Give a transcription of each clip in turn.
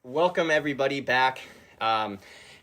Welcome everybody back.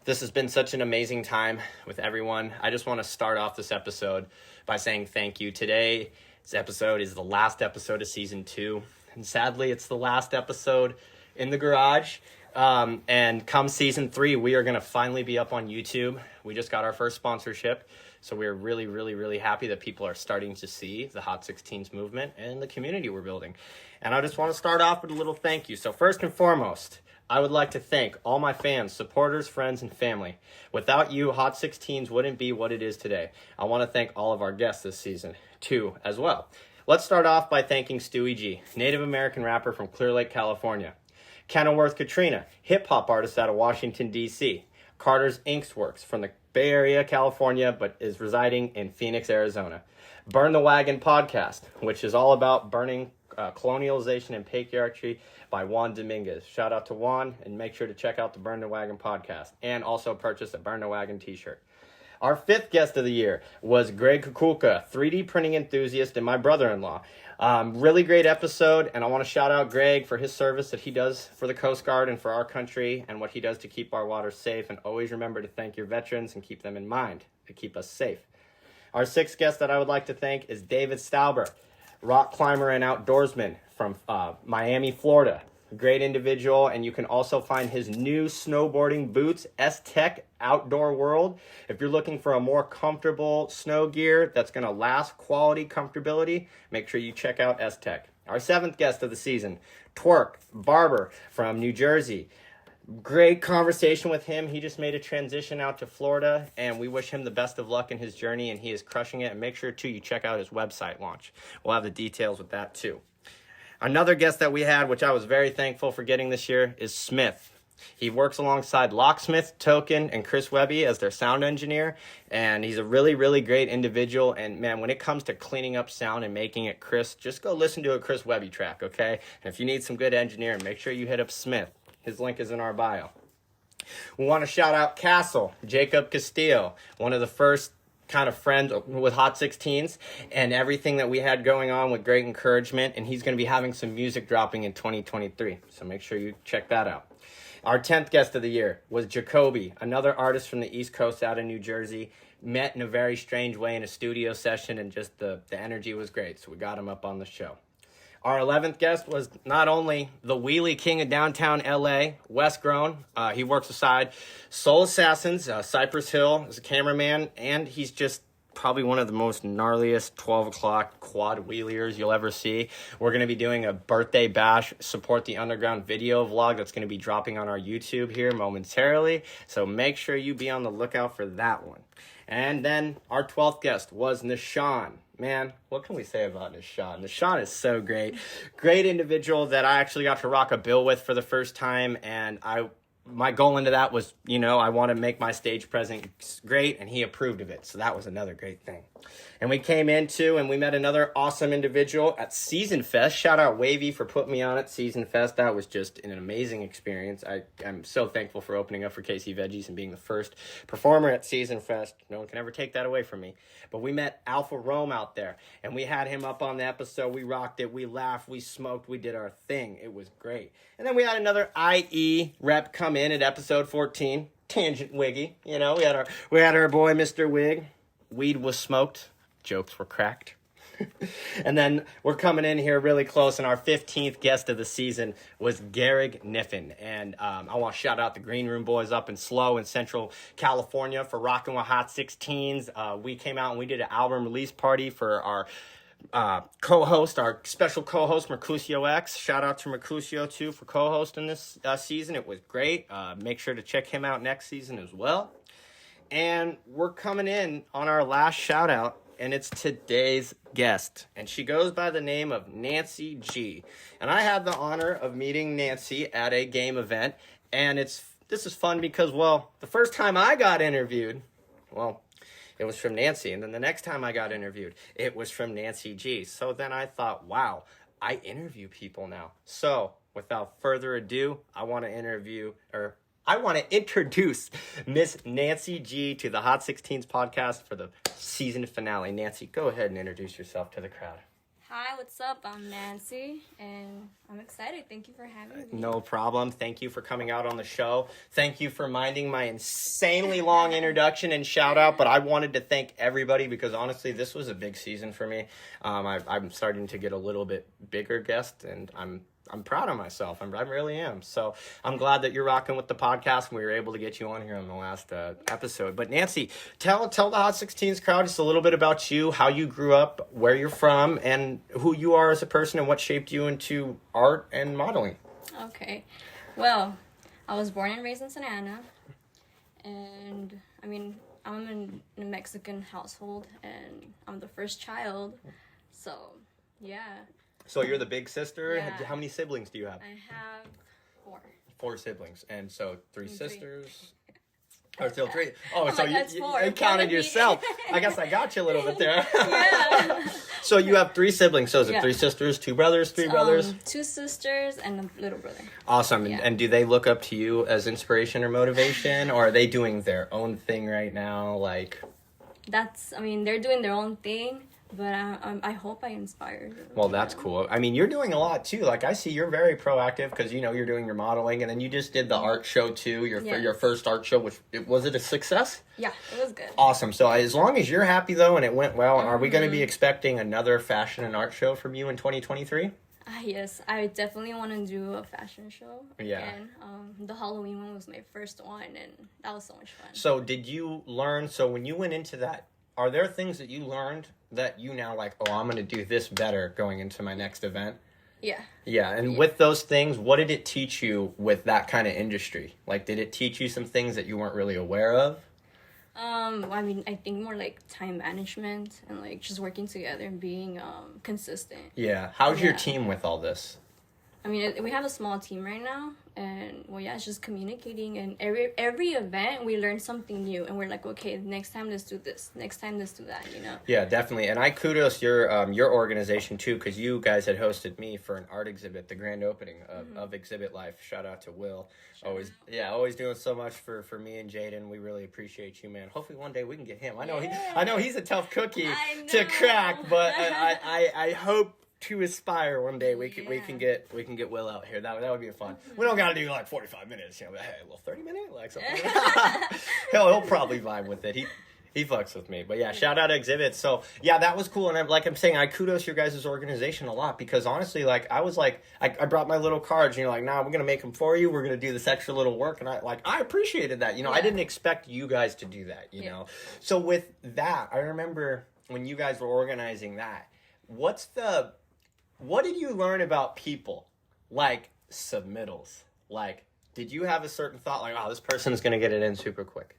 This has been such an amazing time with everyone. I just want to start off this episode by saying thank you. Today's episode is the last episode of season 2, and sadly it's the last episode in the garage. And come season 3, we are going to finally be up on YouTube. We just got our first sponsorship, so we're really happy that people are starting to see the Hot 16's movement and the community we're building. And I just want to start off with a little thank you. So first and foremost, I would like to thank all my fans, supporters, friends, and family. Without you, Hot 16's wouldn't be what it is today. I want to thank all of our guests this season, too, as well. Let's start off by thanking Stewie G, Native American rapper from Clear Lake, California. Kenilworth Katrina, hip-hop artist out of Washington, D.C. Carter's Inksworks from the Bay Area, California, but is residing in Phoenix, Arizona. Burn the Wagon podcast, which is all about burning colonialization and patriarchy by Juan Dominguez. Shout out to Juan, and make sure to check out the Burn the Wagon podcast, and also purchase a Burn the Wagon t-shirt. Our 5th guest of the year was Greg Kukulka, 3D printing enthusiast and my brother-in-law. Really great episode, and I want to shout out Greg for his service that he does for the Coast Guard and for our country, and what he does to keep our waters safe. And always remember to thank your veterans and keep them in mind to keep us safe. Our 6th guest that I would like to thank is David Stauber, rock climber and outdoorsman from Miami, Florida. A great individual, and you can also find his new snowboarding boots, S-Tech Outdoor World. If you're looking for a more comfortable snow gear that's going to last, quality, comfortability, make sure you check out S-Tech. Our 7th guest of the season, Twerk Barber from New Jersey. Great conversation with him. He just made a transition out to Florida, and we wish him the best of luck in his journey, and he is crushing it. And make sure, too, you check out his website launch. We'll have the details with that, too. Another guest that we had, which I was very thankful for getting this year, is Smith. He works alongside Locksmith, Token, and Chris Webby as their sound engineer, and he's a really great individual. And man, when it comes to cleaning up sound and making it crisp, just go listen to a Chris Webby track, okay? And if you need some good engineering, make sure you hit up Smith. His link is in our bio. We want to shout out Castle, Jacob Castillo, one of the first kind of friends with Hot 16's, and everything that we had going on with great encouragement, and he's going to be having some music dropping in 2023, so make sure you check that out. Our 10th guest of the year was Jacoby, another artist from the East Coast out of New Jersey. Met in a very strange way in a studio session, and just the energy was great, so we got him up on the show. Our 11th guest was not only the wheelie king of downtown LA, Wes Grown. He works beside Soul Assassins, Cypress Hill as a cameraman, and he's just probably one of the most gnarliest 12 o'clock quad wheeliers you'll ever see. We're going to be doing a birthday bash, support the underground video vlog that's going to be dropping on our YouTube here momentarily, so make sure you be on the lookout for that one. And then our 12th guest was Nishan. Man, what can we say about Nishan? Nishan is so great. Great individual that I actually got to rock a bill with for the first time, and my goal into that was, I want to make my stage presence great, and he approved of it. So that was another great thing. And we came into and we met another awesome individual at Season Fest. Shout out Wavy for putting me on at Season Fest. That was just an amazing experience. I'm so thankful for opening up for KC Veggies and being the first performer at Season Fest. No one can ever take that away from me. But we met Alpha Rome out there, and we had him up on the episode. We rocked it. We laughed. We smoked. We did our thing. It was great. And then we had another IE rep come in at episode 14. Tangent Wiggy. We had our boy Mr. Wig. Weed was smoked. Jokes were cracked. And then we're coming in here really close, and our 15th guest of the season was Garrig Niffen. And I want to shout out the Green Room boys up in Slow in Central California for rocking with Hot 16's. We came out and we did an album release party for our co-host, our special co-host, Mercutio X. Shout out to Mercutio, too, for co-hosting this season. It was great. Make sure to check him out next season as well. And we're coming in on our last shout out, and it's today's guest. And she goes by the name of Nancy G. And I had the honor of meeting Nancy at a game event. And this is fun because, the first time I got interviewed, it was from Nancy. And then the next time I got interviewed, it was from Nancy G. So then I thought, wow, I interview people now. So without further ado, I want to introduce Miss Nancy G to the Hot 16's podcast for the season finale. Nancy, go ahead and introduce yourself to the crowd. Hi, what's up? I'm Nancy, and I'm excited. Thank you for having me. No problem. Thank you for coming out on the show. Thank you for minding my insanely long introduction and shout out, but I wanted to thank everybody because honestly, this was a big season for me. I'm starting to get a little bit bigger guest, and I'm proud of myself. I really am. So I'm glad that you're rocking with the podcast and we were able to get you on here on the last episode. But Nancy, tell the Hot 16's crowd just a little bit about you, how you grew up, where you're from, and who you are as a person and what shaped you into art and modeling. Okay. Well, I was born and raised in Santa Ana. And, I'm in a Mexican household and I'm the first child. So, yeah. So you're the big sister? Yeah. How many siblings do you have? I have 4. 4 siblings. And so 3 sisters? Or still 3? Oh, Oh so my God, you 4. counted yourself. I guess I got you a little bit there. Yeah. So you have 3 siblings. So is it Yeah. 3 sisters, 2 brothers, 3 brothers? 2 sisters and a little brother. Awesome. Yeah. And do they look up to you as inspiration or motivation? Or are they doing their own thing right now? Like... They're doing their own thing. But I hope I inspired them. Well, that's cool. I mean, you're doing a lot, too. Like, I see you're very proactive because, you're doing your modeling. And then you just did the art show, too. Your first art show. Was it a success? Yeah, it was good. Awesome. So as long as you're happy, though, and it went well, are we going to be expecting another fashion and art show from you in 2023? Yes, I definitely want to do a fashion show. Yeah. And the Halloween one was my first one, and that was so much fun. So did you learn, when you went into that, are there things that you learned that you now like, oh, I'm going to do this better going into my next event? Yeah. Yeah, and with those things, what did it teach you with that kind of industry? Like, did it teach you some things that you weren't really aware of? I think more like time management and like just working together and being consistent. Yeah. How's your team with all this? We have a small team right now, and it's just communicating. And every event we learn something new, and we're like, okay, next time let's do this. Next time let's do that. Yeah, definitely. And I kudos your organization too, because you guys had hosted me for an art exhibit, the grand opening of Exhibit Life. Shout out to Will. Always doing so much for me and Jaden. We really appreciate you, man. Hopefully one day we can get him. I know he's a tough cookie to crack, but I hope to aspire one day we can get Will out here. That would be fun. We don't gotta do like 45 minutes, but hey, a little 30-minute like something. he'll probably vibe with it. He fucks with me. But yeah, shout out Exhibit. So yeah, that was cool. And I'm saying, I kudos your guys' organization a lot because honestly, like I was like, I brought my little cards and you're like, nah, we're gonna make them for you. We're gonna do this extra little work, and I appreciated that. I didn't expect you guys to do that. You know. So with that, I remember when you guys were organizing that. What did you learn about people? Like, submittals. Like, did you have a certain thought, like, oh, this person is going to get it in super quick?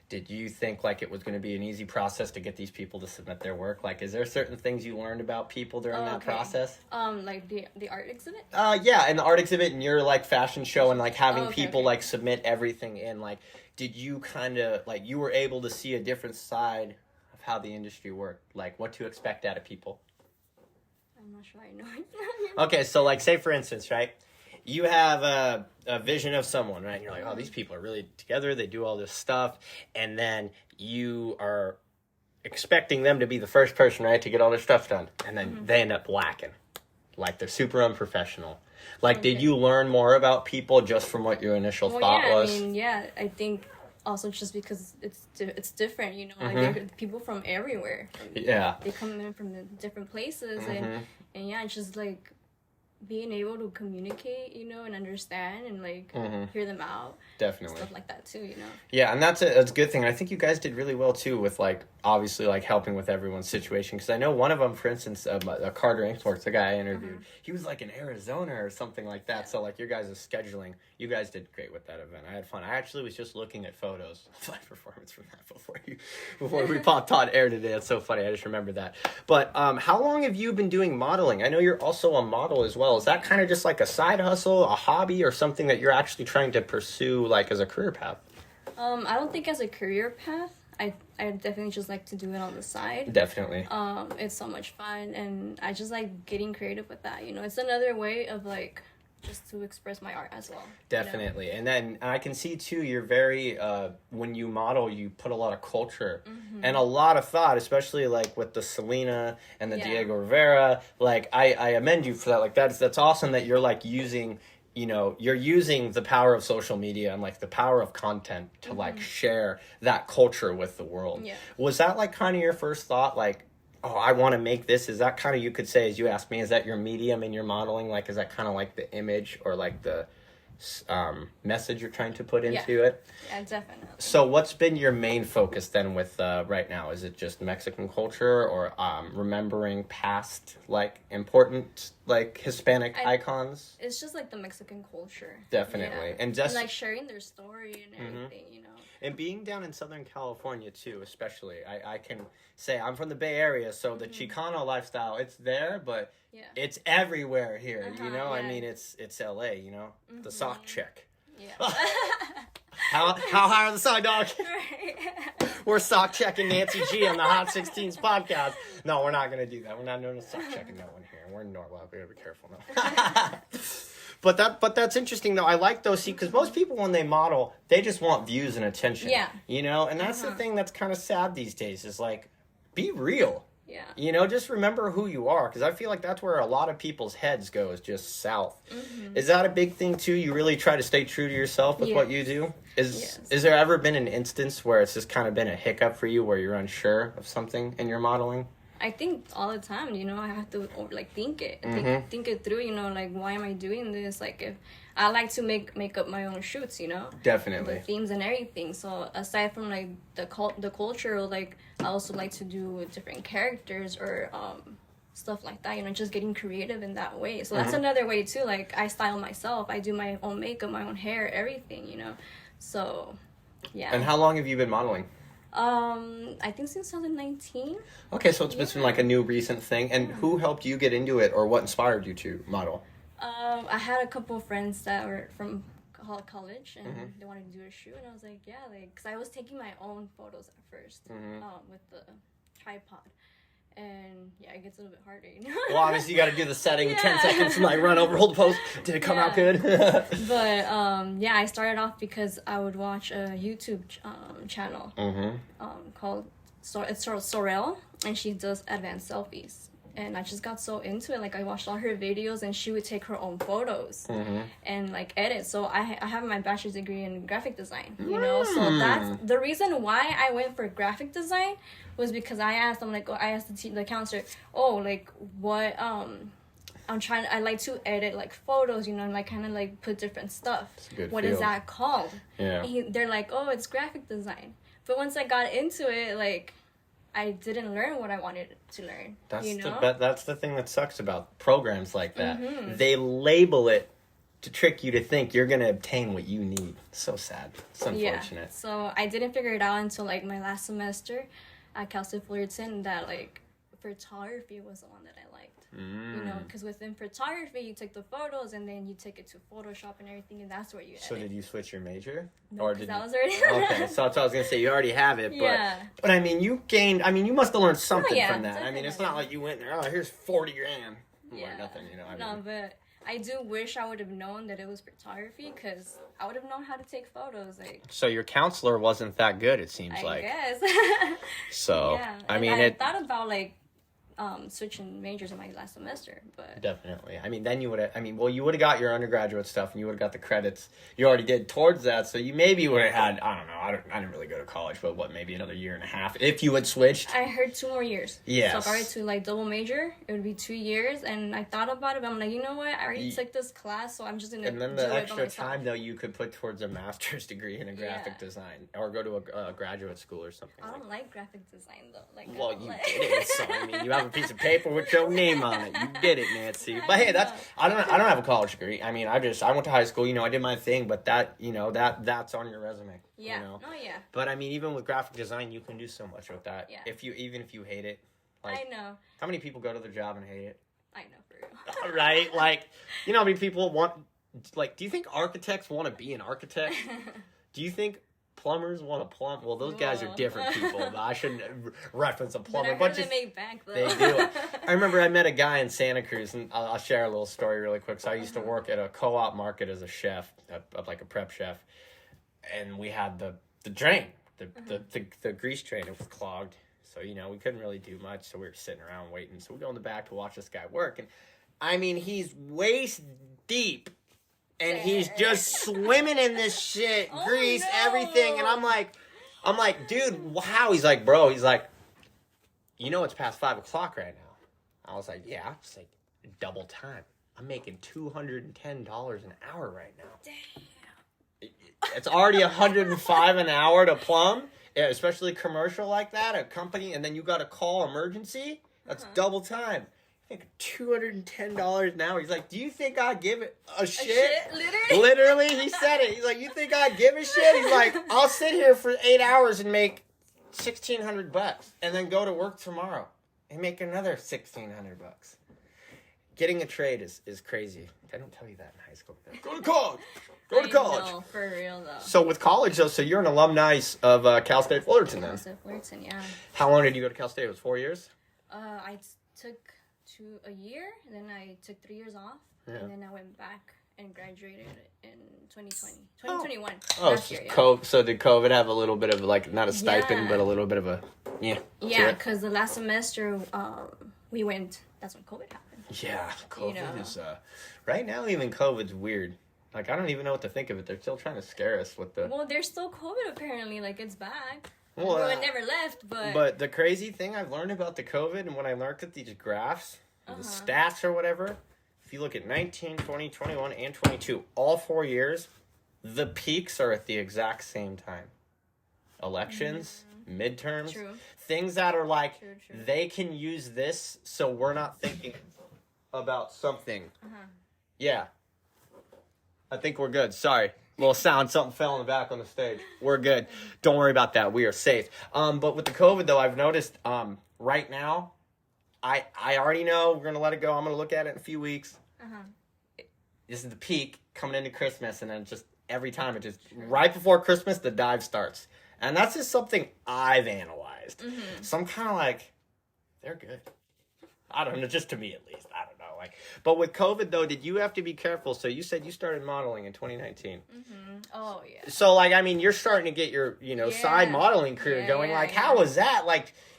Did you think, like, it was going to be an easy process to get these people to submit their work? Like, is there certain things you learned about people during that process? Like the art exhibit? Yeah, and the art exhibit and your, like, fashion show and, like, having people, like, submit everything in. Like, did you kind of, like, you were able to see a different side of how the industry worked? Like, what to expect out of people? I'm not sure I know. Okay, so like say for instance, right? You have a vision of someone, right? And you're like, oh, these people are really together. They do all this stuff. And then you are expecting them to be the first person, right, to get all their stuff done. And then they end up lacking. Like they're super unprofessional. Like, did you learn more about people just from what your initial thought was? I think also just because it's different, like there are people from everywhere. They come in from different places, and it's just like being able to communicate, and understand and like hear them out. Definitely. Stuff like that too, Yeah, and that's a good thing. I think you guys did really well too with like obviously like helping with everyone's situation, because I know one of them, for instance, Carter Inksports, the guy I interviewed, he was like in Arizona or something like that. So like your guys' scheduling, you guys did great with that event. I had fun. I actually was just looking at photos of live performance from that before we popped on air today. It's so funny. I just remember that. But how long have you been doing modeling? I know you're also a model as well. Is that kind of just like a side hustle, a hobby, or something that you're actually trying to pursue like as a career path? I don't think as a career path. I definitely just like to do it on the side. Definitely. It's so much fun, and I just like getting creative with that. It's another way of like just to express my art as well. Definitely. And then I can see too, you're very, when you model, you put a lot of culture and a lot of thought, especially like with the Selena and the Diego Rivera. Like I amend you for that. Like that's awesome that you're like using, you're using the power of social media and like the power of content to like share that culture with the world. Yeah. Was that like kind of your first thought? Like, oh, I want to make this. Is that kind of, you could say, as you asked me, is that your medium in your modeling? Like, is that kind of like the image or like the message you're trying to put into it? Yeah, definitely. So what's been your main focus then with right now? Is it just Mexican culture or remembering past like important like Hispanic icons? It's just like the Mexican culture. Definitely. And just like sharing their story and everything, And being down in Southern California too, especially, I can say I'm from the Bay Area, so the Chicano lifestyle, it's there, but it's everywhere here, I mean, it's LA, the sock check. Yeah. How high are the sock dog? Right. We're sock checking Nancy G on the Hot 16's podcast. No, we're not going to do that. We're not doing a sock checking no one here. We're in Norwalk. We got to be careful now. But that's interesting though. I like those, because most people when they model, they just want views and attention. Yeah. And that's the thing that's kind of sad these days is like, be real. Yeah. Just remember who you are, because I feel like that's where a lot of people's heads go, is just south. Is that a big thing too? You really try to stay true to yourself with what you do? Is there ever been an instance where it's just kind of been a hiccup for you where you're unsure of something in your modeling? I think all the time, I have to like think it through, like why am I doing this? Like if I like to make up my own shoots, Definitely. The themes and everything. So aside from like the culture, like I also like to do different characters or stuff like that, just getting creative in that way. So that's another way too. Like I style myself, I do my own makeup, my own hair, everything, So yeah. And how long have you been modeling? I think since 2019. Okay, so it's been like a new recent thing. And who helped you get into it, or what inspired you to model? I had a couple of friends that were from college, and they wanted to do a shoot, and I was like, yeah, like, because I was taking my own photos at first, with the tripod. And yeah, it gets a little bit harder, Well, obviously you got to do the setting, 10 seconds, and like run over, hold the pose. Did it come out good? But I started off because I would watch a YouTube channel called Sorel, and she does advanced selfies. And I just got so into it. Like I watched all her videos, and she would take her own photos and like edit. So I have my bachelor's degree in graphic design, So that's the reason why I went for graphic design, was because I asked the counselor, what I like to edit like photos, and like kind of like put different stuff. What is that called? Yeah. And they're like, oh, it's graphic design. But once I got into it, like, I didn't learn what I wanted to learn. That's the thing that sucks about programs like that. They label it to trick you to think you're going to obtain what you need. So sad. It's unfortunate. Yeah. So I didn't figure it out until like my last semester at Fullerton, that like photography was the one that I liked. Because within photography, you take the photos and then you take it to Photoshop and everything, and that's where you edit. So did you switch your major? No, because that was already okay, so that's what I was going to say. You already have it, but I mean, you must have learned something from that. Definitely. I mean, it's not like you went there, here's 40 grand. Or nothing, No, but I do wish I would have known that it was photography, because I would have known how to take photos. Like, so your counselor wasn't that good, it seems like. I guess. So, yeah. I mean, I thought about like switching majors in my last semester, but definitely. I mean, then you would have. You would have got your undergraduate stuff, and you would have got the credits you already did towards that. So you maybe would have had. I don't know. I didn't really go to college, but maybe another year and a half if you had switched. I heard 2 more years. Yeah. So if I were to like double major, it would be 2 years, and I thought about it, but I'm like, you know what? I already took this class, so I'm just gonna. And then the extra time though, you could put towards a master's degree in graphic design, or go to a graduate school or something. I don't like graphic design though. Like, well, you did it. So I mean, you have a piece of paper with your name on it. You did it, Nancy. But hey, I don't have a college degree. I mean, I went to high school. I did my thing. But that's on your resume. Yeah. Oh yeah. But I mean, even with graphic design, you can do so much with that. Yeah. If you hate it. Like, I know. How many people go to their job and hate it? I know, for real. Right? Like, how many people want? Like, do you think architects want to be an architect? Do you think plumbers want a plumb. Well, those guys are different people. I shouldn't reference a plumber, but just they make bank though. They do. I remember I met a guy in Santa Cruz, and I'll share a little story really quick. So I used to work at a co-op market as a chef, like a prep chef, and we had the drain, the grease train. It was clogged, so we couldn't really do much. So we were sitting around waiting. So we go in the back to watch this guy work, and I mean, he's waist deep. And he's just swimming in this shit, grease, everything. And I'm like, dude, how? He's like, bro, it's past 5 o'clock right now. I was like, yeah. It's like double time. I'm making $210 an hour right now. Damn. It's already $105 an hour to plumb, especially commercial like that, a company, and then you got to call emergency. That's double time. $210 an hour. He's like, do you think I'd give it a shit? Literally, he said it. He's like, you think I'd give a shit? He's like, I'll sit here for 8 hours and make $1,600 and then go to work tomorrow and make another $1,600. Getting a trade is crazy. I don't tell you that in high school. Go to college. Go to college. No, for real though. So with college though, so you're an alumni of Cal State Fullerton then. Cal State Fullerton, yeah. How long did you go to Cal State? It was 4 years? I took a year, and then I took 3 years off, and then I went back and graduated in 2021. Last year, yeah. So did COVID have a little bit of not a stipend, but a little bit of a Yeah, because the last semester we went. That's when COVID happened. Yeah, COVID is right now. Even COVID's weird. I don't even know what to think of it. They're still trying to scare us with the. Well, there's still COVID apparently. It's back. Well, it never left, but. But the crazy thing I've learned about the COVID, and when I learned at these graphs, the stats or whatever, if you look at 19, 20, 21, and 22, all 4 years, the peaks are at the exact same time. Elections, midterms, things that are they can use this, so we're not thinking about something. Yeah. I think we're good. Sorry. Little sound, something fell in the back on the stage. We're good. Don't worry about that. We are safe. But with the COVID, though, I've noticed right now, I already know we're going to let it go. I'm going to look at it in a few weeks. This is the peak coming into Christmas, and then just every time right before Christmas, the dive starts. And that's just something I've analyzed. So I'm kind of they're good. I don't know, just to me at least. I don't know. But with COVID, though, did you have to be careful? So you said you started modeling in 2019. Oh, yeah. So, you're starting to get your, side modeling career going. How was that?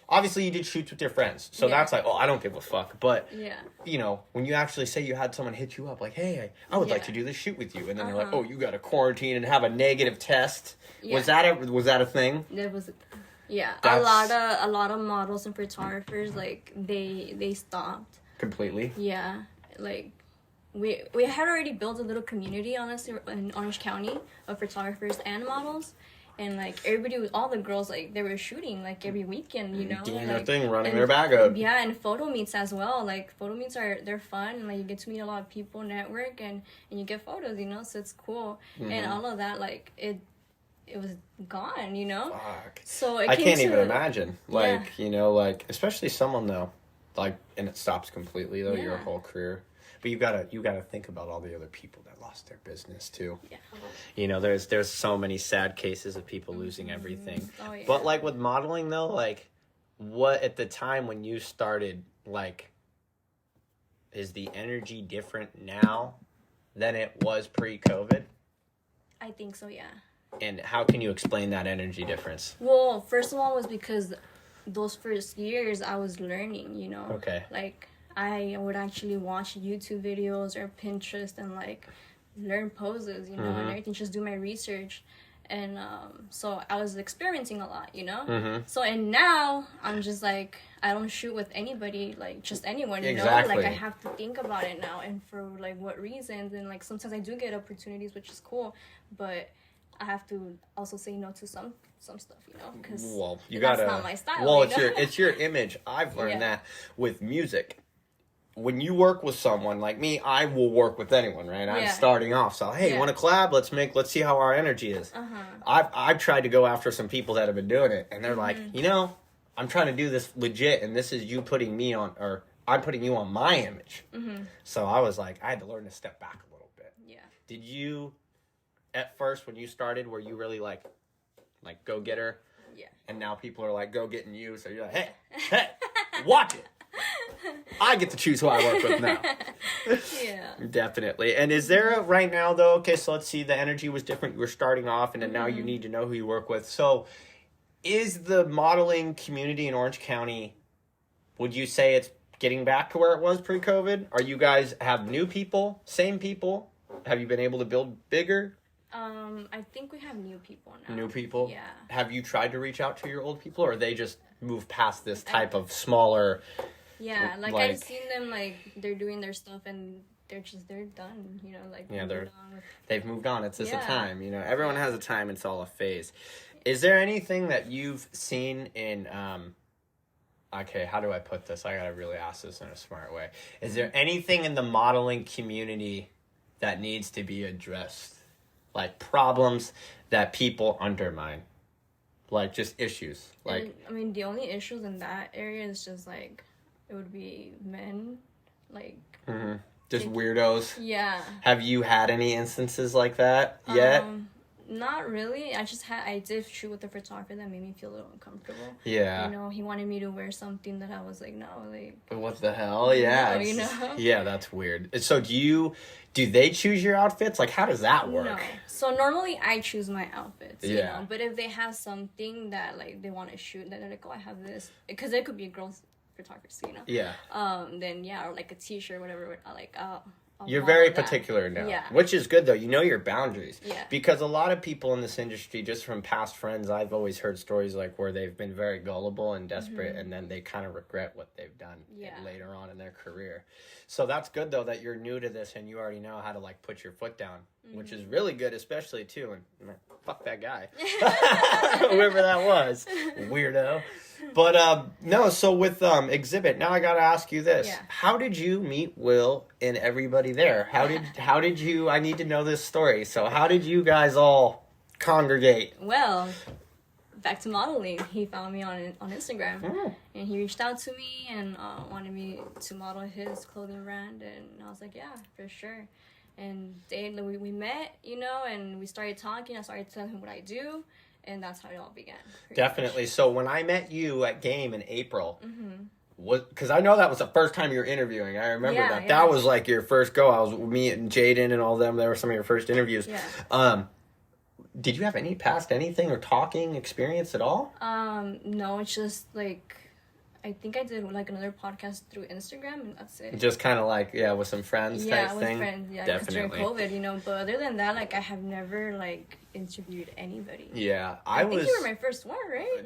Obviously you did shoots with your friends. So that's I don't give a fuck. But, when you actually say you had someone hit you up, hey, I would like to do this shoot with you. And then they're like, oh, you got to quarantine and have a negative test. Yeah. Was that a thing? That was a thing. Yeah, a lot of models and photographers, they stopped. Completely? Yeah, we had already built a little community, honestly, in Orange County of photographers and models. And, everybody, all the girls, they were shooting, every weekend, doing their thing, running their bag up. Yeah, and photo meets as well. Photo meets they're fun. You get to meet a lot of people, network, and you get photos, so it's cool. And all of that, it was gone, Fuck. So I can't even imagine. Especially someone, though, and it stops completely, though, your whole career. But you gotta think about all the other people that lost their business too. Yeah. There's so many sad cases of people losing everything. Oh, yeah. But with modeling though, what at the time when you started, is the energy different now than it was pre-COVID? I think so, yeah. And how can you explain that energy difference? Well, first of all was because those first years I was learning, Okay. I would actually watch YouTube videos or Pinterest and learn poses, and everything, just do my research. And so I was experimenting a lot, So, and now I'm just I don't shoot with anybody, just anyone, exactly. I have to think about it now and for what reasons. And sometimes I do get opportunities, which is cool, but I have to also say no to some stuff, because that's not my style. Well, it's your image. I've learned that with music. When you work with someone like me, I will work with anyone, right? I'm starting off, so hey, you want to collab? Let's see how our energy is. I've tried to go after some people that have been doing it, and they're like, I'm trying to do this legit, and this is you putting me on, or I'm putting you on my image. So I was I had to learn to step back a little bit. Yeah. Did you, at first when you started, were you really like go-getter. Yeah. And now people are like go-getting you, so you're like, hey, watch it. I get to choose who I work with now. Yeah. Definitely. And is there right now, though, okay, so let's see, the energy was different. You were starting off, and then now you need to know who you work with. So is the modeling community in Orange County, would you say it's getting back to where it was pre-COVID? Are you guys have new people, same people? Have you been able to build bigger? I think we have new people now. New people? Yeah. Have you tried to reach out to your old people, or they just moved past this type of smaller... Yeah, like I've seen them, like, they're doing their stuff and they're done, you know, like, yeah, they've moved on. It's just a Yeah. time, you know, everyone has a time. It's all a phase. Is there anything that you've seen in, okay, how do I put this? I gotta really ask this in a smart way. Is there anything in the modeling community that needs to be addressed? Like problems that people undermine? Like just issues? Like, I mean, the only issues in that area is just, like, it would be men, like... Just weirdos? Yeah. Have you had any instances like that yet? Not really. I did shoot with a photographer that made me feel a little uncomfortable. Yeah. You know, he wanted me to wear something that I was like, no, like... What the hell? Yeah. No, you know? Yeah, that's weird. So do they choose your outfits? Like, how does that work? No. So normally I choose my outfits, you Yeah. know? But if they have something that, like, they want to shoot, then they're like, oh, I have this. Because it could be a girl's photography, you know? Yeah. Then, yeah, or like a t-shirt, whatever, I'll You're follow very that. particular now, Yeah. which is good, though. You know your boundaries. Yeah. Because a lot of people in this industry, just from past friends, I've always heard stories like where they've been very gullible and desperate, and then they kind of regret what they've done later on in their career. So that's good, though, that you're new to this and you already know how to, like, put your foot down, which is really good, especially, too. And fuck that guy. Whoever that was. Weirdo. But, no, so with Exhibit, now I got to ask you this. Yeah. How did you meet Will and everybody there? How did you, I need to know this story. So how did you guys all congregate? Well, back to modeling. He found me on Instagram, and he reached out to me and wanted me to model his clothing brand, and I was like, yeah, for sure. And we met, you know, and we started talking. I started telling him what I do, and that's how it all began. Definitely. Much. So when I met you at Game in April, because I know that was the first time you were interviewing. I remember that. Yeah. That was like your first go. I was me and Jaden and all of them. They were some of your first interviews. Yeah. Did you have any past anything or talking experience at all? No, it's just like I think I did like another podcast through Instagram, and that's it. Just kind of like with some friends type thing. Yeah, with friends. Yeah, definitely. During COVID, you know. But other than that, like I have never like interviewed anybody. Yeah, I think you were my first one, right?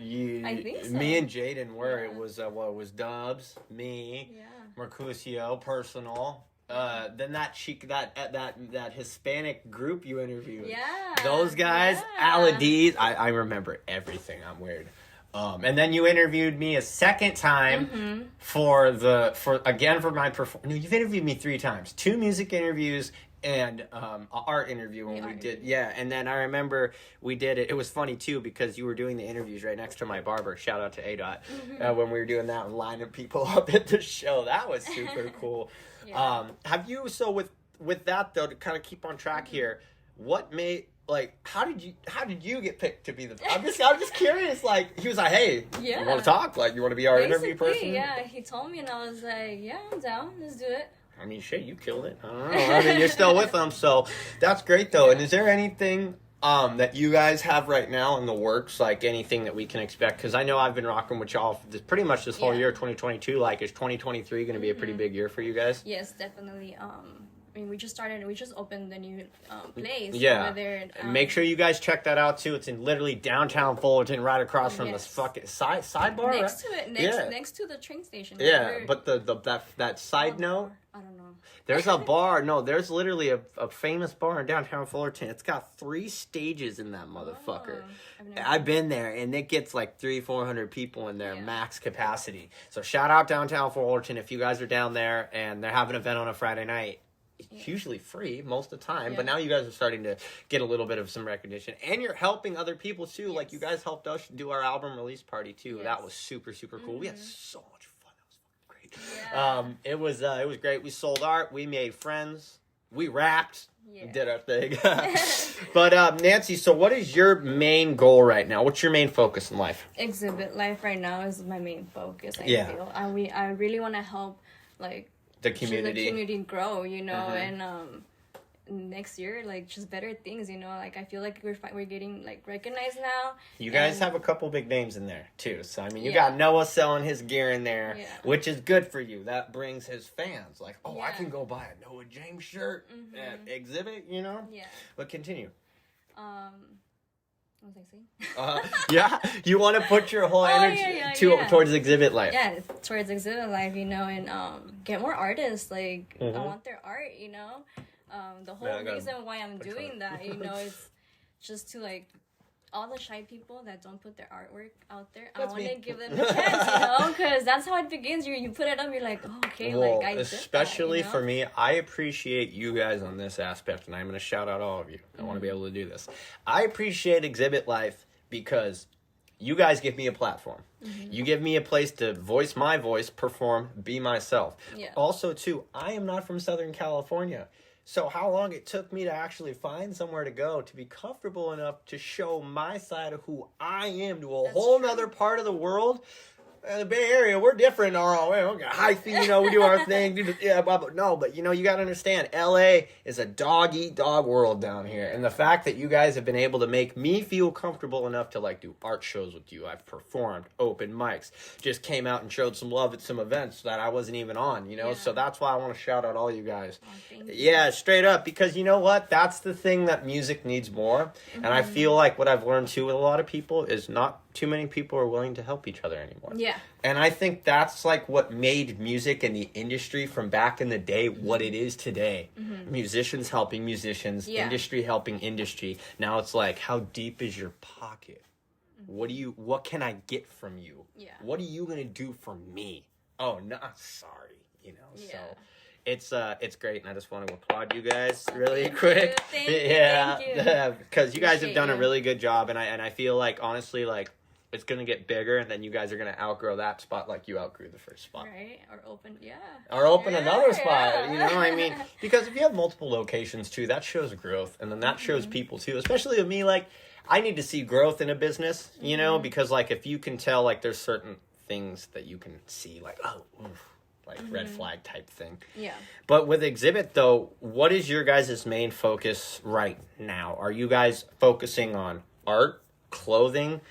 I think so. Me and Jaden were. Yeah. It was it was Dubs, me, Mercutio, personal. Then that Hispanic group you interviewed. Yeah. Those guys, Aladiz. I remember everything. I'm weird. And then you interviewed me a second time for my performance. No, you've interviewed me 3 times. 2 music interviews and an art interview when we did. Yeah, and then I remember we did it. It was funny too because you were doing the interviews right next to my barber. Shout out to ADOT. When we were doing that and lining people up at the show. That was super cool. Yeah. Have you, so with that though, to kind of keep on track here, what made, like, how did you get picked to be the, I'm just curious, like, he was like, hey, you want to talk? Like, you want to be our interview person? Yeah, he told me and I was like, yeah, I'm down, let's do it. I mean, shit, you killed it. I don't know. I mean, you're still with them, so that's great though. And is there anything that you guys have right now in the works, like anything that we can expect? Because I know I've been rocking with y'all pretty much this whole year, 2022. Like, is 2023 going to be a pretty big year for you guys? Yes, definitely. I mean, we just opened the new place. Yeah. Over there. Make sure you guys check that out too. It's in literally downtown Fullerton, right across from this fucking sidebar. Next to it, next to the train station. Yeah, but that side note. I don't know. There's a bar. No, there's literally a famous bar in downtown Fullerton. It's got 3 stages in that motherfucker. I've been there, and it gets like 300-400 people in there, max capacity. So shout out downtown Fullerton if you guys are down there and they're having an event on a Friday night. It's usually free most of the time, but now you guys are starting to get a little bit of some recognition, and you're helping other people too. Yes. Like you guys helped us do our album release party too. Yes. That was super cool. We had so much fun. That was fucking great. Yeah. It was great. We sold art. We made friends. We rapped. did our thing. But Nancy, so what is your main goal right now? What's your main focus in life? Exhibit life right now is my main focus. I feel I really want to help like the community grow, you know, and next year like just better things, you know. Like I feel like we're getting like recognized now. You guys have a couple big names in there too, so I mean you got Noah selling his gear in there, which is good for you. That brings his fans like, I can go buy a Noah James shirt at Exhibit, you know. But continue. What was I saying? You want to put your whole energy towards exhibit life. Yeah, towards exhibit life, you know, and get more artists. Like I want their art, you know. The whole reason why I'm doing that, you know, is just to like all the shy people that don't put their artwork out there. I want to give them a chance, you know, because that's how it begins. You put it up, you're like, okay, like I especially did that, you know? For me, I appreciate you guys on this aspect, and I'm going to shout out all of you. I want to be able to do this. I appreciate exhibit life because you guys give me a platform. You give me a place to voice my voice, perform, be myself. Also, too, I am not from Southern California. So how long it took me to actually find somewhere to go to be comfortable enough to show my side of who I am to a whole nother part of the world. The Bay Area, we're different. Okay, hyphy, you know, we do our thing. No, but you know, you got to understand, LA is a dog-eat-dog world down here. And the fact that you guys have been able to make me feel comfortable enough to like do art shows with you. I've performed, open mics, just came out and showed some love at some events that I wasn't even on, you know. So that's why I want to shout out all you guys. Straight up, because you know what? That's the thing that music needs more. And I feel like what I've learned too with a lot of people is not too many people are willing to help each other anymore. And I think that's like what made music and the industry from back in the day what it is today. Musicians helping musicians, industry helping industry. Now it's like, how deep is your pocket? What can I get from you? What are you gonna do for me? Oh no, sorry, you know. So it's great, and I just want to applaud you guys really quick. Thank you. Because you guys have done a really good job, and I feel like honestly like it's gonna get bigger, and then you guys are gonna outgrow that spot like you outgrew the first spot. Right, or open another spot. You know what I mean? Because if you have multiple locations too, that shows growth, and then that shows people too. Especially with me, like I need to see growth in a business, you know, because like if you can tell like there's certain things that you can see, like like red flag type thing. But with exhibit though, what is your guys' main focus right now? Are you guys focusing on art, clothing,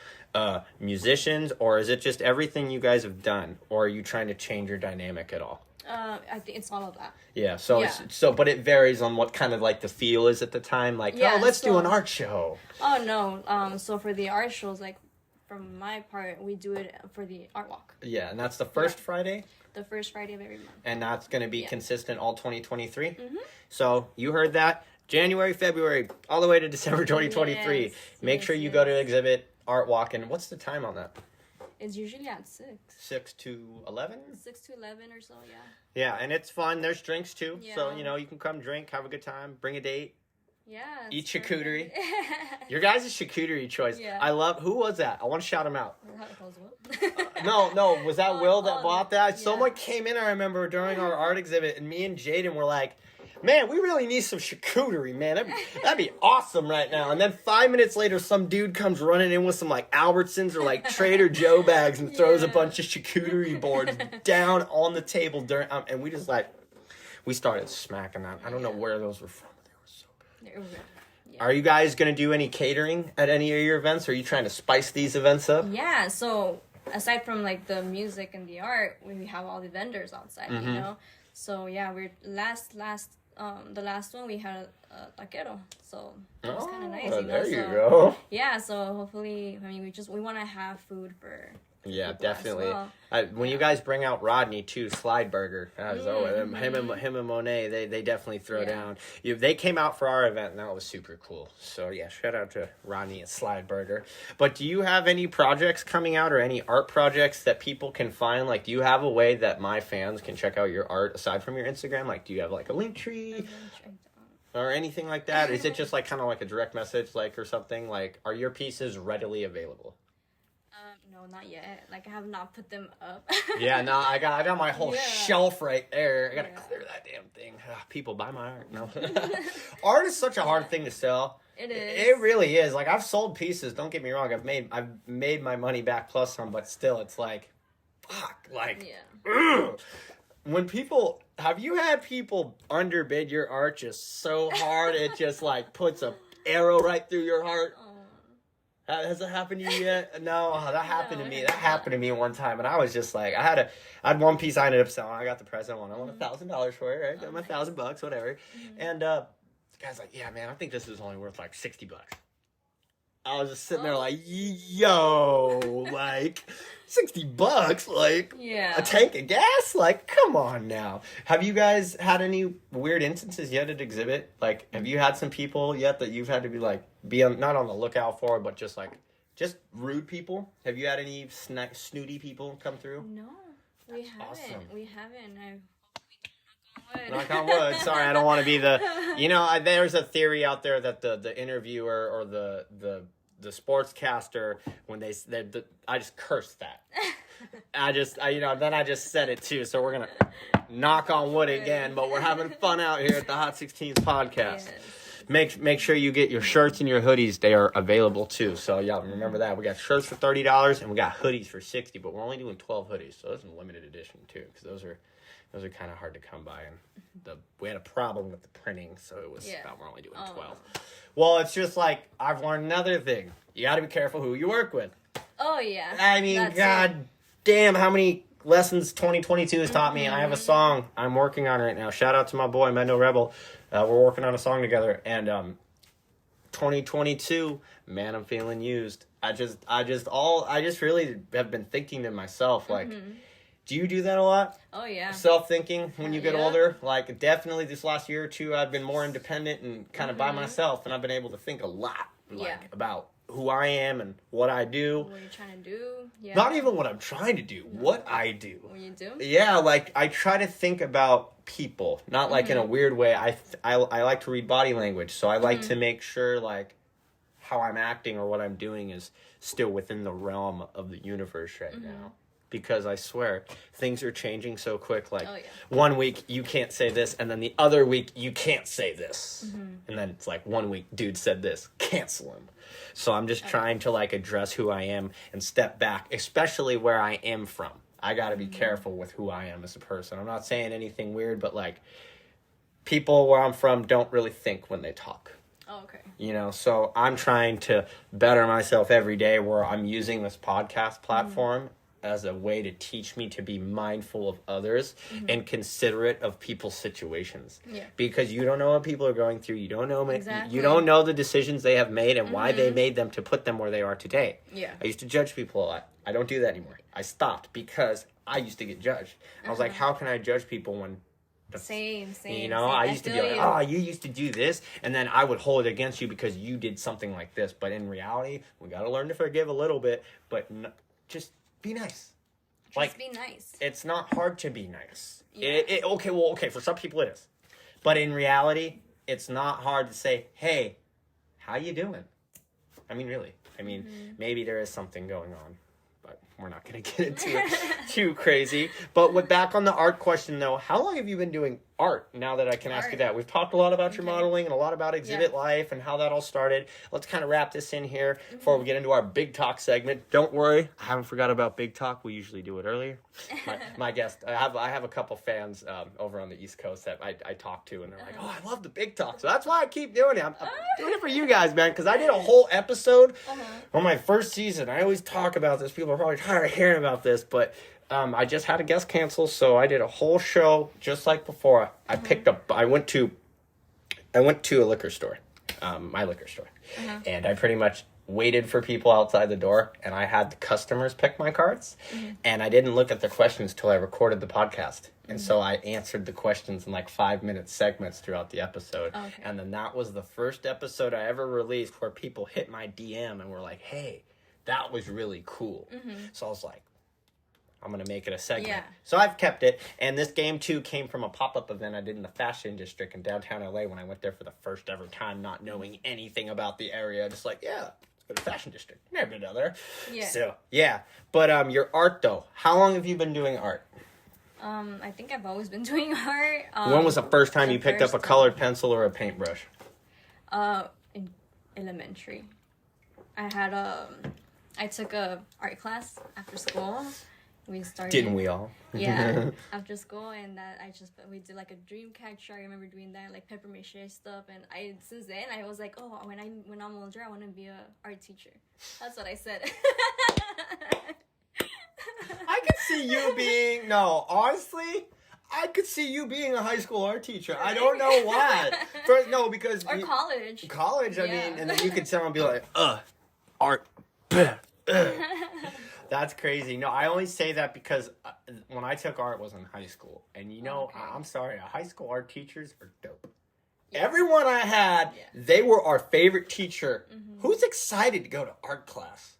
musicians, or is it just everything you guys have done, or are you trying to change your dynamic at all? I think it's all of that. But it varies on what kind of like the feel is at the time. Like, let's do an art show. Oh no. So for the art shows, like from my part, we do it for the art walk. And that's the first Friday. The first Friday of every month. And that's going to be consistent all 2023. So you heard that. January, February, all the way to December 2023. Make sure you go to exhibit art walk. And what's the time on that? It's usually at 6. 6 to 11? 6 to 11 or so, Yeah, and it's fun. There's drinks too. So, you know, you can come drink, have a good time, bring a date. Eat charcuterie. Your guys' charcuterie choice. I love. Who was that? I want to shout him out. No. Was that Will that bought that? Someone came in, I remember, during our art exhibit, and me and Jaden were like, man, we really need some charcuterie, man. That'd be awesome right now. And then 5 minutes later, some dude comes running in with some like Albertsons or like Trader Joe bags and throws a bunch of charcuterie boards down on the table during, and we just like, we started smacking that. I don't know where those were from. Are you guys going to do any catering at any of your events? Or are you trying to spice these events up? Yeah, so aside from like the music and the art, we have all the vendors outside, you know? So yeah, we're the last one we had a taquero, so it was kind of nice, you know? There you go. Yeah, so hopefully, I mean, we want to have food for definitely. Well. When you guys bring out Rodney too, Slide Burger, him and Monet, they definitely throw down. They came out for our event, and that was super cool. So shout out to Rodney and Slide Burger. But do you have any projects coming out, or any art projects that people can find? Like, do you have a way that my fans can check out your art aside from your Instagram? Like, do you have like a link tree? Or anything like that? Is it just like kind of like a direct message, like, or something? Like, are your pieces readily available? No, not yet. Like, I have not put them up. Yeah, no, I got my whole shelf right there. I gotta clear that damn thing. Ugh, people buy my art. No, art is such a hard thing to sell. It is. It really is. Like, I've sold pieces. Don't get me wrong. I've made my money back plus some, but still, it's like, fuck. Like, ugh. When people, have you had people underbid your art just so hard it just like puts a arrow right through your heart? Has it happened to you yet? No, that happened to me. That happened to me one time, and I was just like, I had one piece I ended up selling. I got the present one. I won $1,000 for it. Right, got my $1,000, whatever. And the guy's like, yeah, man, I think this is only worth like $60. I was just sitting there like, yo, like $60, like a tank of gas, like come on now. Have you guys had any weird instances yet at exhibit? Like, have you had some people yet that you've had to be not on the lookout for, but just rude people? Have you had any snooty people come through? No, we haven't. Awesome. We haven't. Knock on wood. Sorry, I don't want to be the. There's a theory out there that the interviewer or the sportscaster, when I just cursed that. Then I just said it too. So we're gonna knock on wood again, but we're having fun out here at the Hot 16's podcast. Yes. Make sure you get your shirts and your hoodies. They are available too. So yeah, remember that. We got shirts for $30 and we got hoodies for $60, but we're only doing 12 hoodies. So those are limited edition too, because those are kind of hard to come by, and we had a problem with the printing, so it was we're only doing 12. Well, it's just like, I've learned another thing. You got to be careful who you work with. Oh, yeah. I mean, God damn, how many lessons 2022 has taught me. I have a song I'm working on right now. Shout out to my boy, Mendo Rebel. We're working on a song together, and 2022, man, I'm feeling used. I just really have been thinking to myself, like, do you do that a lot? Oh, yeah. Self-thinking when you get older? Like, definitely this last year or two, I've been more independent and kind of by myself, and I've been able to think a lot, about who I am and what I do. What you're trying to do. Yeah. Not even what I'm trying to do, what I do. What you do? Yeah, like, I try to think about people, not like in a weird way. I like to read body language, so I like to make sure, like, how I'm acting or what I'm doing is still within the realm of the universe right now. Because I swear, things are changing so quick. Like, 1 week, you can't say this, and then the other week, you can't say this. And then it's like, 1 week, dude said this, cancel him. So I'm just trying to, like, address who I am and step back, especially where I am from. I got to be careful with who I am as a person. I'm not saying anything weird, but, like, people where I'm from don't really think when they talk. Oh, okay. So I'm trying to better myself every day where I'm using this podcast platform as a way to teach me to be mindful of others and considerate of people's situations. Yeah. Because you don't know what people are going through. You don't know you don't know the decisions they have made and why they made them to put them where they are today. Yeah. I used to judge people a lot. I don't do that anymore. I stopped because I used to get judged. I was like, how can I judge people when Same. I used to be like, oh, you used to do this, and then I would hold it against you because you did something like this. But in reality, we got to learn to forgive a little bit, but just be nice. Just be nice. It's not hard to be nice. Yeah. Okay, for some people it is. But in reality, it's not hard to say, hey, how you doing? I mean, really. Maybe there is something going on, but we're not going to get into it too crazy. But back on the art question, though, how long have you been doing art, now that I can ask you that? We've talked a lot about your modeling and a lot about exhibit life and how that all started. Let's kind of wrap this in here before we get into our big talk segment. Don't worry, I haven't forgot about big talk. We usually do it earlier. My guest, I have a couple fans over on the East Coast that I talk to, and they're like, oh, I love the big talk. So that's why I keep doing it. I'm doing it for you guys, man, because I did a whole episode on my first season. I always talk about this. People are probably tired of hearing about this, but I just had a guest cancel, so I did a whole show just like before. I went to a liquor store, my liquor store, and I pretty much waited for people outside the door, and I had the customers pick my cards, and I didn't look at the questions till I recorded the podcast. And so I answered the questions in like 5-minute segments throughout the episode. Okay. And then that was the first episode I ever released where people hit my DM and were like, hey, that was really cool. So I was like, I'm going to make it a segment. Yeah. So I've kept it. And this game, too, came from a pop-up event I did in the Fashion District in downtown LA when I went there for the first ever time, not knowing anything about the area. Just like, yeah, let's go to Fashion District. Never been down there. Yeah. So, yeah. But your art, though. How long have you been doing art? I think I've always been doing art. When was the first time you picked up a colored pencil or a paintbrush? In elementary. I took a art class after school. We started. Didn't we all? Yeah, after school, and we did like a dream catcher. I remember doing that, like paper mache stuff, and since then I was like, oh, when I'm older, I want to be a art teacher. That's what I said. I could see you being honestly, I could see you being a high school art teacher. I don't know why. Because college. College, I mean, and then you could tell and be like, art. That's crazy. No, I only say that because when I took art, it was in high school. And I'm sorry, high school art teachers are dope. Yeah. Everyone I had, they were our favorite teacher. Mm-hmm. Who's excited to go to art class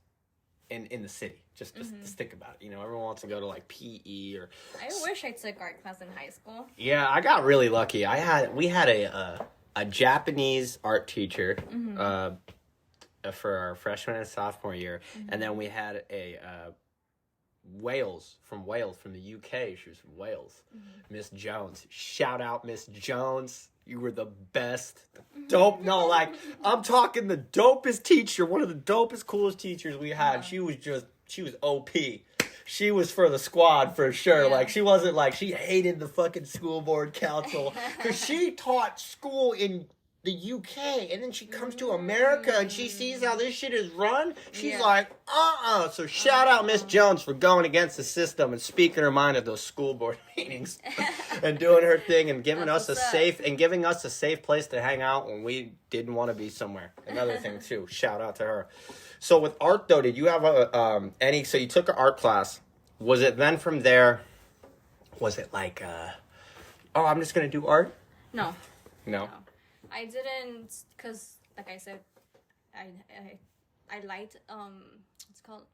in the city? Just think about it. Everyone wants to go to like PE or... I wish I took art class in high school. Yeah, I got really lucky. We had a Japanese art teacher, mm-hmm. For our freshman and sophomore year, mm-hmm. and then we had a from Wales, from the UK. She was from Wales, mm-hmm. Miss Jones. Shout out, Miss Jones. You were the best. Dope. No, like, I'm talking the dopest teacher, one of the dopest, coolest teachers we had. Yeah. She was OP. She was for the squad for sure. Yeah. Like, she wasn't like, she hated the fucking school board council because she taught school in the UK, and then she comes to America and she sees how this shit is run. She's like, So shout out Miss Jones for going against the system and speaking her mind at those school board meetings and doing her thing and giving us a safe place to hang out when we didn't want to be somewhere. Another thing too. Shout out to her. So with art though, did you have so you took an art class? Was it then from there? Was it like, I'm just gonna do art? No. I didn't, because, like I said, I liked, what's it called,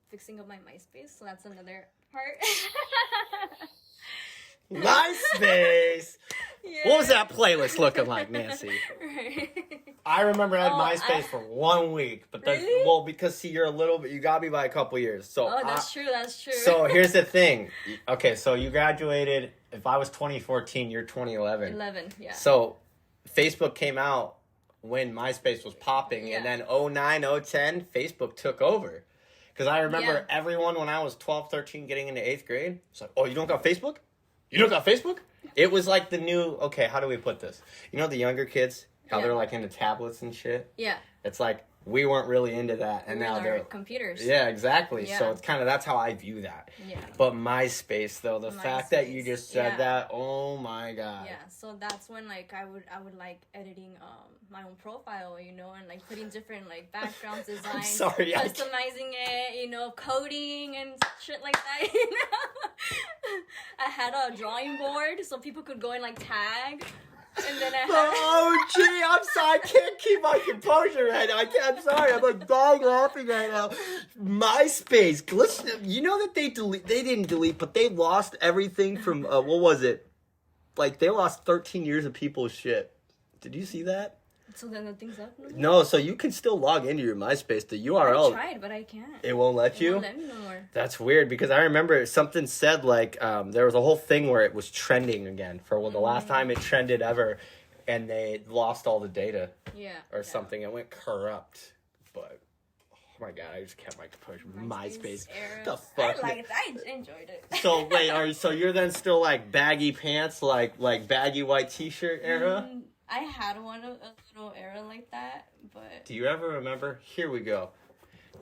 fixing up my MySpace, so that's another part. MySpace! Yeah. What was that playlist looking like, Nancy? Right. I remember I had MySpace for 1 week, but really? Because you're a little bit, you got me by a couple years. So that's true. So here's the thing. Okay, so you graduated, if I was 2014, you're 2011. 11, yeah. So Facebook came out when MySpace was popping, and then 09, 010, Facebook took over. Because I remember everyone when I was 12, 13, getting into 8th grade, it's like, oh, you don't got Facebook? You don't got Facebook? It was like the new, okay, how do we put this? The younger kids, how they're like into tablets and shit? Yeah. It's like, we weren't really into that, and now they're computers. Yeah, exactly. Yeah. So it's kind of, that's how I view that. Yeah. But MySpace though, the fact that you just said that, oh my god. Yeah. So that's when like I would like editing my own profile, and like putting different like background designs, I'm sorry, customizing it, coding and shit like that. I had a drawing board so people could go and like tag. And then I had... Oh, gee, I'm sorry. I can't keep my composure right now. I'm sorry. I'm like dying laughing right now. MySpace. Listen, you know that they didn't delete, but they lost everything from, what was it? Like, they lost 13 years of people's shit. Did you see that? So then the thing's up? No, so you can still log into your MySpace. The URL. I tried, but I can't. It won't let you? It won't let me no more. That's weird, because I remember something said, like, there was a whole thing where it was trending again for the last time it trended ever, and they lost all the data. Yeah. Or something. It went corrupt. But, oh my god, I just kept my composure. MySpace. Era. The fuck? I liked it. I enjoyed it. So, wait, so you're then still, like, baggy pants, like baggy white t-shirt era? I had a little era like that, but... Do you ever remember? Here we go.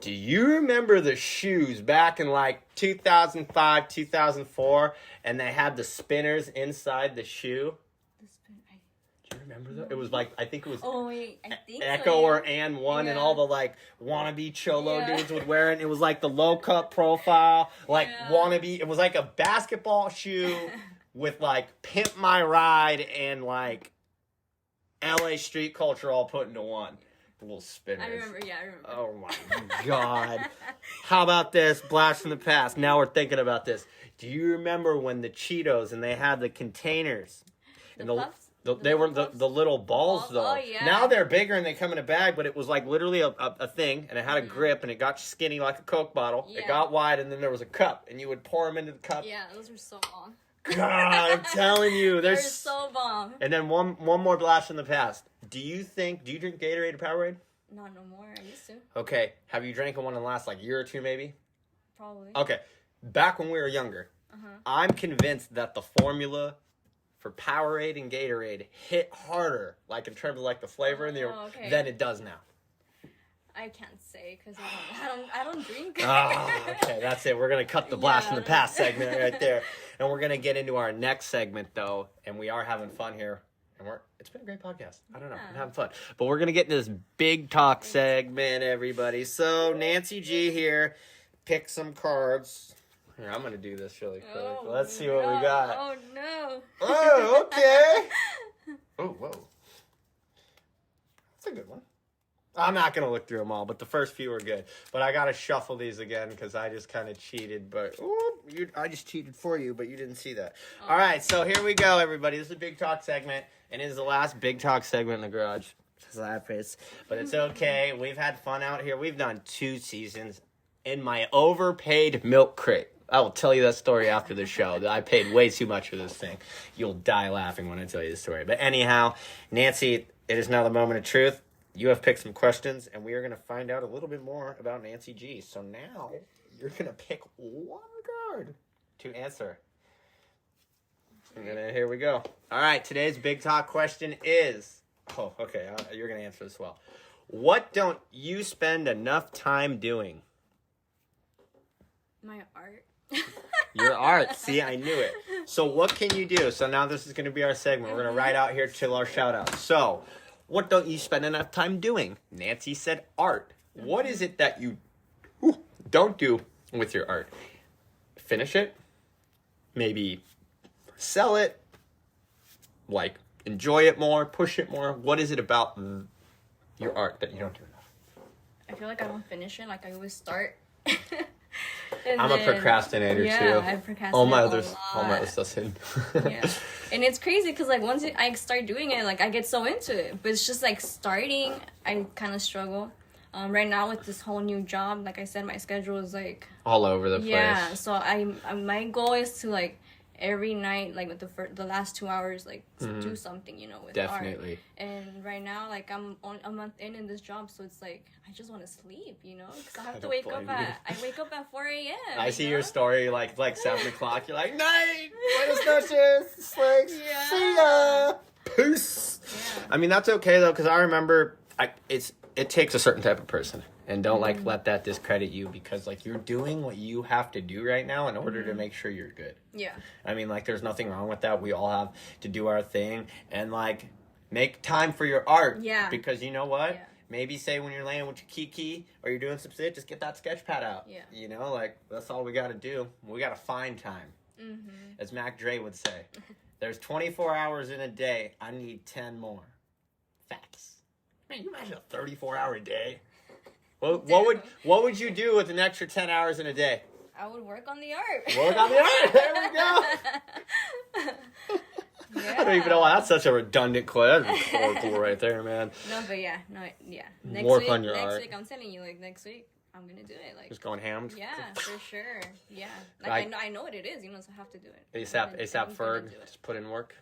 Do you remember the shoes back in like 2005, 2004, and they had the spinners inside the shoe? Do you remember that? It was like, I think it was Echo or Ann 1 and all the like wannabe cholo dudes would wear it. It was like the low cut profile, like wannabe. It was like a basketball shoe with like Pimp My Ride and like LA street culture all put into one. Little spinners. I remember. Oh my god. How about this? Blast from the past. Now we're thinking about this. Do you remember when the Cheetos and they had the containers? The puffs? They were the little balls, though. Oh, yeah. Now they're bigger and they come in a bag, but it was like literally a thing, and it had a grip, and it got skinny like a Coke bottle. Yeah. It got wide, and then there was a cup, and you would pour them into the cup. Yeah, those were so bomb. God, I'm telling you, they're so bomb. And then one more blast from the past. Do you drink Gatorade or Powerade? Not no more. I used to. Okay. Have you drank one in the last year or two, maybe? Probably. Okay. Back when we were younger, I'm convinced that the formula for Powerade and Gatorade hit harder, like in terms of the flavor than it does now. I can't say because I don't drink. Okay, that's it. We're gonna cut the blast from the past segment right there, and we're gonna get into our next segment though, and we are having fun here, and it's been a great podcast. I don't know, I'm having fun, but we're gonna get into this big talk segment, everybody. So Nancy G here, pick some cards. Here, I'm gonna do this really quick. Let's see what we got. Oh no. Oh, okay. Oh, whoa. That's a good one. I'm not going to look through them all, but the first few are good. But I got to shuffle these again because I just kind of cheated. But I just cheated for you, but you didn't see that. Oh. All right, so here we go, everybody. This is a Big Talk segment, and it is the last Big Talk segment in the garage. But it's okay. We've had fun out here. We've done 2 seasons in my overpaid milk crate. I will tell you that story after the show. I paid way too much for this thing. You'll die laughing when I tell you the story. But anyhow, Nancy, it is now the moment of truth. You have picked some questions, and we are going to find out a little bit more about Nancy G. So now, you're going to pick one card to answer. And then here we go. All right, today's Big Talk question is... Oh, okay, you're going to answer this well. What don't you spend enough time doing? My art. Your art. See, I knew it. So what can you do? So now this is going to be our segment. We're going to write out here till our shout-out. So... what don't you spend enough time doing? Nancy said art. What is it that you don't do with your art? Finish it. Maybe sell it. Enjoy it more. Push it more. What is it about your art that you don't do enough? I feel like I don't finish it. I always start. I'm a procrastinator too. Yeah, I procrastinate all my a other lot. stuff's hidden. Yeah. And it's crazy because once I start doing it, I get so into it. But it's just starting, I kind of struggle. Right now with this whole new job, like I said, my schedule is all over the place. Yeah, so my goal is to every night, with the last 2 hours, to do something, with definitely art. And right now, I'm on a month in this job, so it's I just want to sleep, because I have to wake up at 4 a.m. I see your story, 7 o'clock. You're like, night, buenas noches, see ya, peace. Yeah. I mean, that's okay though, because I remember it takes a certain type of person. And don't let that discredit you because you're doing what you have to do right now in order to make sure you're good. Yeah. I mean there's nothing wrong with that. We all have to do our thing and make time for your art. Yeah. Because you know what? Yeah. Maybe say when you're laying with your kiki or you're doing some shit, just get that sketch pad out. Yeah. That's all we got to do. We got to find time. Mm-hmm. As Mac Dre would say, there's 24 hours in a day. I need 10 more. Facts. Man, you imagine a 34-hour day? What would you do with an extra 10 hours in a day? I would work on the art. Work on the art. There we go. Yeah. I don't even know why that's such a redundant quote. That's horrible right there, man. No, but yeah. Work on your art. Next week, I'm telling you, next week, I'm gonna do it. Just going ham. Yeah, for sure. Yeah, I know what it is, so I have to do it. ASAP Ferg. Just put in work.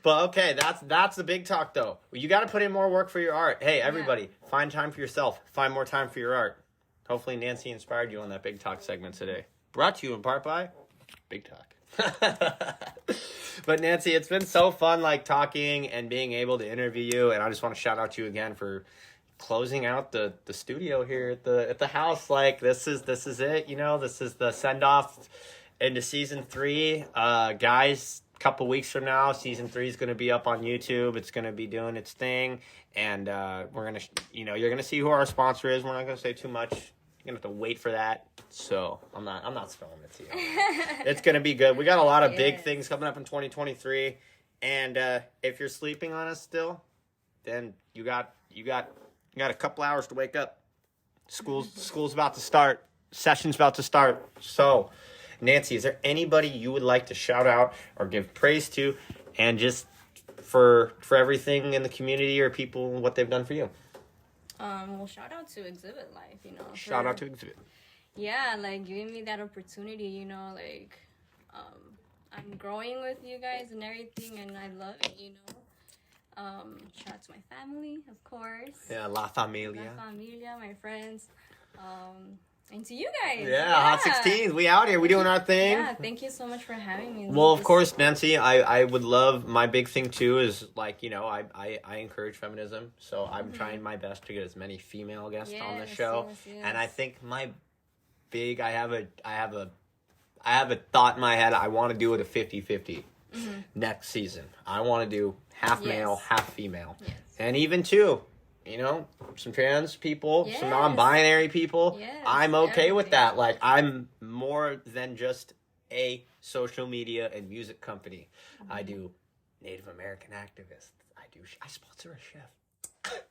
But okay, that's the big talk though. You got to put in more work for your art. Hey, everybody, find time for yourself. Find more time for your art. Hopefully Nancy inspired you on that Big Talk segment today. Brought to you in part by Big Talk. But Nancy, it's been so fun talking and being able to interview you, and I just want to shout out to you again for closing out the studio here at the house. This is it, this is the send off into season 3. Guys, a couple weeks from now, season 3 is going to be up on YouTube. It's going to be doing its thing, and we're going to you're going to see who our sponsor is. We're not going to say too much. You're going to have to wait for that. So I'm not spilling it to you. It's going to be good. We got a lot of big things coming up in 2023, and if you're sleeping on us still, then you got a couple hours to wake up. School's about to start. Session's about to start. So, Nancy, is there anybody you would like to shout out or give praise to? and just for everything in the community or people, what they've done for you. Well, shout out to Exhibit Life, you know. Shout out to Exhibit. Yeah, like, giving me that opportunity, you know, like, I'm growing with you guys and everything, and I love it, you know. Shout out to my family, of course. Yeah, La Familia. La Familia, my friends. And to you guys. Yeah, Hot 16s. We out here. We doing our thing. Yeah, thank you so much for having me. Well, of course, Nancy, I would love, my big thing too is, like, you know, I encourage feminism, so I'm trying my best to get as many female guests on the show. Yes. And I think my big, I have a thought in my head. I want to do it a 50-50 next season. I want to do half male, half female. Yes. And even too, you know, some trans people, some non-binary people. Yes, I'm okay with that. Like, I'm more than just a social media and music company. I do Native American activists. I sponsor a chef.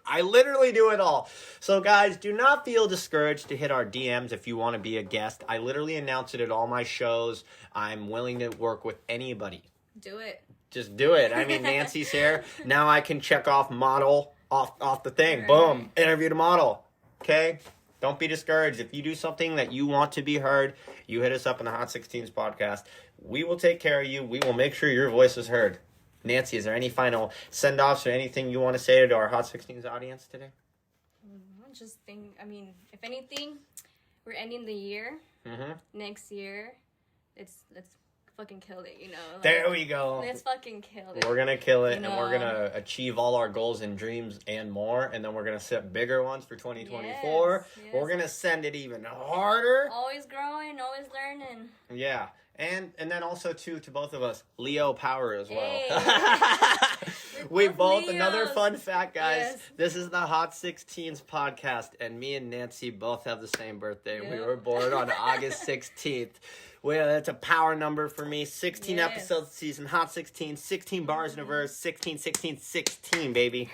I literally do it all. So, guys, do not feel discouraged to hit our DMs if you want to be a guest. I literally announce it at all my shows. I'm willing to work with anybody. Do it. Just do it. I mean, Nancy's here. Now I can check off model off the thing. Right. Boom. Interviewed a model. Okay? Don't be discouraged. If you do something that you want to be heard, you hit us up in the Hot 16s podcast. We will take care of you. We will make sure your voice is heard. Nancy, is there any final send-offs or anything you want to say to our Hot 16s audience today? Just think, I mean, if anything, we're ending the year. Next year, let's fucking kill it, you know. Like, there we go. Let's fucking kill it. We're gonna kill it, and we're gonna achieve all our goals and dreams and more, and then we're gonna set bigger ones for 2024. Yes. We're gonna send it even harder. Always growing, always learning. Yeah. And then also, too, to both of us, Leo power as well. Hey. We both, Leos. Another fun fact, guys. Yes. This is the Hot 16s podcast, and me and Nancy both have the same birthday. Yep. We were born on August 16th. Well, that's a power number for me. 16 episodes season, Hot 16, 16 bars in a verse, 16, 16, 16, baby.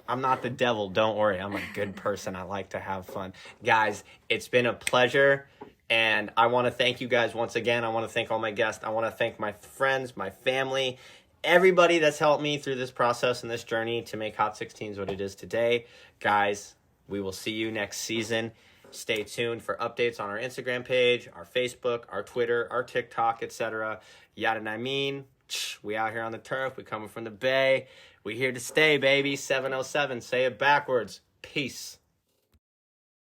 I'm not the devil, don't worry. I'm a good person. I like to have fun. Guys, it's been a pleasure. And I want to thank you guys once again. I want to thank all my guests. I want to thank my friends, my family, everybody that's helped me through this process and this journey to make Hot 16s what it is today. Guys, we will see you next season. Stay tuned for updates on our Instagram page, our Facebook, our Twitter, our TikTok, etc. Yada and I mean, we out here on the turf. We coming from the Bay. We here to stay, baby. 707. Say it backwards. Peace.